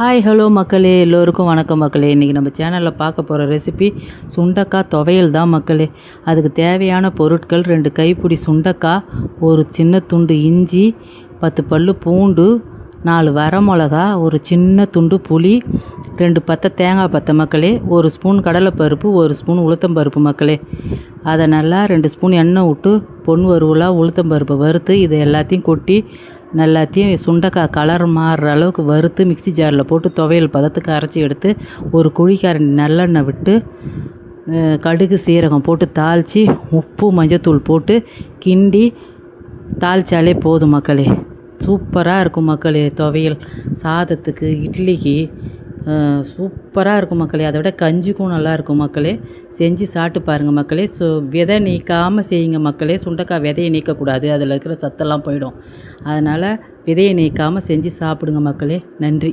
Hi hello மக்களே, எல்லோருக்கும் வணக்கம் மக்களே. இன்றைக்கி நம்ம சேனலில் பார்க்க போகிற ரெசிபி சுண்டக்காய் துவையல் தான் மக்களே. அதுக்கு தேவையான பொருட்கள் 2 கைப்பிடி சுண்டக்காய், ஒரு சின்ன துண்டு இஞ்சி, 10 பல்லு பூண்டு, 4 வரமிளகா, ஒரு சின்ன துண்டு புளி, 2 பத்தை தேங்காய் பத்தை மக்களே, 1 ஸ்பூன் கடலைப்பருப்பு, 1 ஸ்பூன் உளுத்தம்பருப்பு மக்களே. அதை நல்லா 2 ஸ்பூன் எண்ணெய் விட்டு பொன் வறுவலாக உளுத்தம்பருப்பை வறுத்து இதை எல்லாத்தையும் கொட்டி எல்லாத்தையும் சுண்டக்காய் கலர் மாறுற அளவுக்கு வறுத்து மிக்சி ஜாரில் போட்டு துவையல் பதத்துக்கு அரைச்சி எடுத்து ஒரு குழிக்கரண்டி நல்லெண்ணெய் விட்டு கடுகு சீரகம் போட்டு தாளித்து உப்பு மஞ்சத்தூள் போட்டு கிண்டி தாளித்தாலே போதும் மக்களே. சூப்பராக இருக்கும் மக்களே. துவையல் சாதத்துக்கு, இட்லிக்கு சூப்பராக இருக்கும் மக்களே. அதை விட கஞ்சிக்கும் நல்லாயிருக்கும் மக்களே. செஞ்சு சாப்பிட்டு பாருங்கள் மக்களே. விதை நீக்காமல் செய்யுங்க மக்களே. சுண்டைக்காய் விதையை நீக்கக்கூடாது, அதில் இருக்கிற சத்தெல்லாம் போயிடும். அதனால் விதையை நீக்காமல் செஞ்சு சாப்பிடுங்க மக்களே. நன்றி.